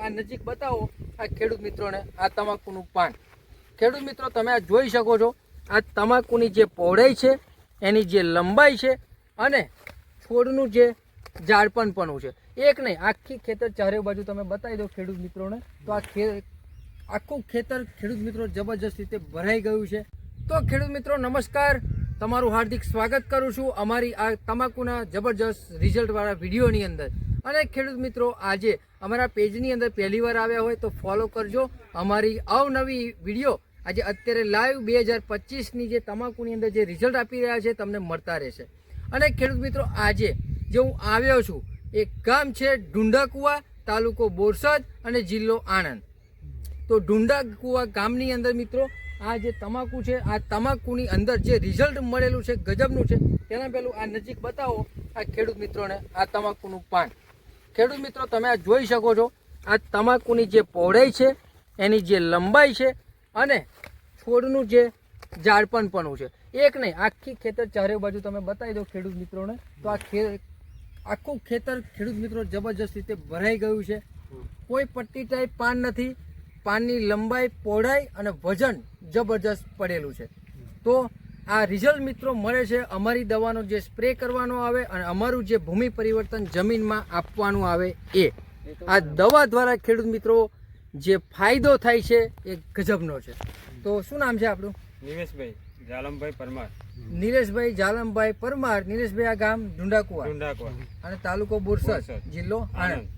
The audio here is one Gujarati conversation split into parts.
આ નજીક બતાવો આ ખેડૂત મિત્રોને આ તમાકુનું પાન। ખેડૂત મિત્રો તમે આ જોઈ શકો છો, આ તમાકુની જે પહોળાઈ છે, એની જે લંબાઈ છે અને છોડનું જે ઝાડપણપણું છે, એક નહીં આખી ખેતર ચારે બાજુ તમે બતાવી દો ખેડૂત મિત્રોને તો આ આખું ખેતર ખેડૂત મિત્રો જબરજસ્ત રીતે ભરાઈ ગયું છે। તો ખેડૂત મિત્રો નમસ્કાર, તમારું હાર્દિક સ્વાગત કરું છું અમારી આ તમાકુના જબરજસ્ત રિઝલ્ટવાળા વિડીયોની અંદર। અને ખેડૂત મિત્રો આજે અમારા પેજની અંદર પહેલી વાર આવ્યા હોય તો ફોલો કરજો। અમારી અવનવી વિડીયો આજે અત્યારે લાઈવ 2025ની જે તમાકુની અંદર જે રિઝલ્ટ આપી રહ્યા છે તમને મળતા રહેશે। અને ખેડૂત મિત્રો આજે જે હું આવ્યો છું એ ગામ છે ઢુંડાકુવા, તાલુકો બોરસદ અને જિલ્લો આણંદ। તો ઢુંડાકુવા ગામની અંદર મિત્રો આ જે તમાકુ છે, આ તમાકુની અંદર જે રિઝલ્ટ મળેલું છે ગજબનું છે। તેના પહેલું આ નજીક બતાવો આ ખેડૂત મિત્રોને આ તમાકુનું પાન। ખેડૂત મિત્રો તમે આ જોઈ શકો છો, આ તમાકુની જે પહોળાઈ છે, એની જે લંબાઈ છે અને છોડનું જે ઝાડપણપણું છે, એક નહીં આખી ખેતર ચારે બાજુ તમે બતાવી દો ખેડૂત મિત્રોને તો આ આખું ખેતર ખેડૂત મિત્રો જબરજસ્ત રીતે ભરાઈ ગયું છે। કોઈ પટ્ટી ટાઈપ પાન નથી, પાનની લંબાઈ, પહોળાઈ અને વજન જબરજસ્ત પડેલું છે। તો આ રિઝલ્ટ મિત્રો મળે છે અમારી દવાનો જે સ્પ્રે કરવાનો આવે અને અમારું જે ભૂમિ પરિવર્તન જમીનમાં આપવાનું આવે એ। આ દવા દ્વારા ખેડૂત મિત્રો જે ફાયદો થાય છે એ ગજબનો છે। તો શું નામ છે આપણું? નિલેશભાઈ જાલમભાઈ પરમાર। નિલેશભાઈ જાલમભાઈ પરમાર। નિલેશભાઈ આ ગામ ઢુંડાકુવા અને તાલુકો બોરસદ, જિલ્લો આણંદ।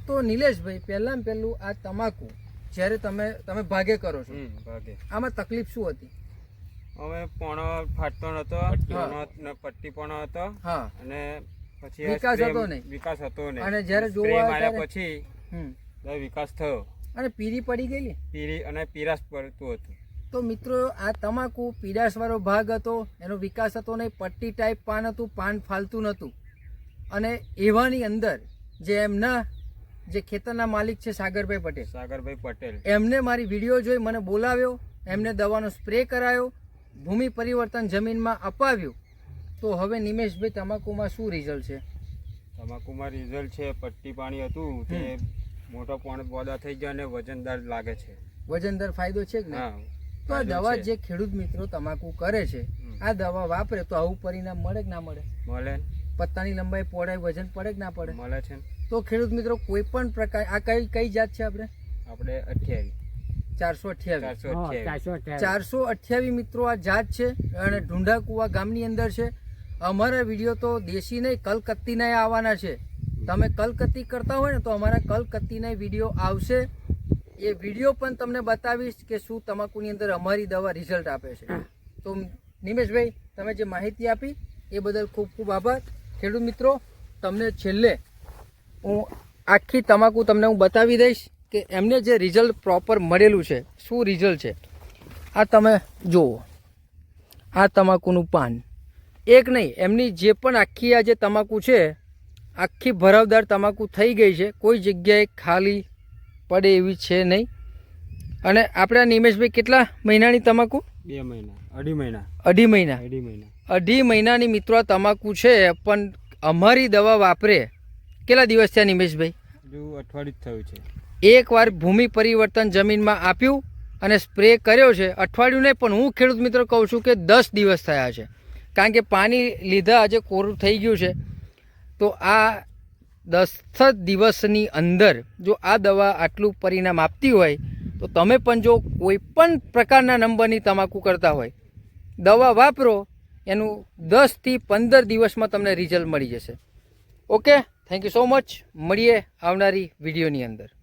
તો નિલેશભાઈ પહેલાં પહેલું આ તમાકુ જ્યારે તમે ભાગે કરો છો, આમાં તકલીફ શું હતી? અમે પોણો ફાટતો નતો, પટ્ટી પણ હતો અને પછી વિકાસ હતો નહીં અને જ્યારે જોવા પછી વિકાસ થયો અને પીરી પડી ગયેલી, પીરી અને પીરાશ પડતું હતું। તો મિત્રો આ તમાકુ પીડાશ વાળો ભાગ હતો, એનો વિકાસ હતો નહીં, પટ્ટી ટાઈપ પાન હતું, પાન ફાલતું નહોતું। અને એવાની અંદર જે એમના જે ખેતરના માલિક છે સાગરભાઈ પટેલ, એમને મારી વિડીયો જોઈ મને બોલાવ્યો, એમને દવાનો સ્પ્રે કરાયો, ભૂમિ પરિવર્તન જમીનમાં અપાવ્યું। તો હવે નિમેશભાઈ તમાકુમાં શું રિઝલ્ટ છે? તમાકુમાં રિઝલ્ટ છે પટ્ટી પાણી હતું તે મોટો પણ બોદા થઈ ગયા અને વજનદાર લાગે છે। વજનદાર ફાયદો છે કે નહીં? તો આ દવા જે ખેડૂત મિત્રો તમાકુ કરે છે, આ દવા વાપરે તો આવું પરિણામ મળે કે ના મળે? મળે। પત્તાની લંબાઈ, પહોળાઈ, વજન પડે કે ના પડે? મળે છે। તો ખેડૂત મિત્રો કોઈ પણ પ્રકાર આ કઈ જાત છે આપણે 428 મિત્રો આ જાત છે અને ઢુંડાકુવા ગામની અંદર છે। અમારા વિડીયો તો દેશી નહીં કલકત્તીના આવવાના છે। તમે કલકત્તી કરતા હોય ને તો અમારા કલકત્તીના વિડીયો આવશે। એ વિડીયો પણ તમને બતાવીશ કે શું તમાકુની અંદર અમારી દવા રિઝલ્ટ આપે છે। તો નિમેશભાઈ તમે જે માહિતી આપી એ બદલ ખૂબ ખૂબ આભાર। ખેડૂત મિત્રો તમને છેલ્લે હું આખી તમાકુ તમને હું બતાવી દઈશ કે એમને જે રિઝલ્ટ પ્રોપર મળેલું છે, શું રિઝલ્ટ છે। આ તમે જુઓ, આ તમાકુનું પાન, એક નહીં એમની જે પણ આખી આ જે તમાકુ છે, આખી ભરાવદાર તમાકુ થઈ ગઈ છે, કોઈ જગ્યાએ ખાલી પડે એવી છે નહીં। અને આપણે નિમેશભાઈ કેટલા મહિનાની તમાકુ? 2 મહિના, અઢી મહિના, અઢી મહિનાની મિત્રો આ તમાકુ છે, પણ અમારી દવા વાપરે કેટલા દિવસ થયા નિમેશભાઈ? હજુ અઠવાડિયું થયું છે। એકવાર ભૂમિ પરિવર્તન જમીનમાં આપ્યું અને સ્પ્રે કર્યો છે, અઠવાડિયું નહીં પણ હું ખેડૂત મિત્રો કહું છું કે 10 દિવસ થયા છે, કારણ કે પાણી લીધા આજે કોરું થઈ ગયું છે। તો આ 10 દિવસની અંદર જો આ દવા આટલું પરિણામ આપતી હોય તો તમે પણ જો કોઈ પણ પ્રકારના નંબરની તમાકુ કરતા હોય, દવા વાપરો, એનું 10 થી 15 દિવસમાં તમને રિઝલ્ટ મળી જશે। Okay, thank you so much. મળીએ આવનારી વિડીયોની અંદર।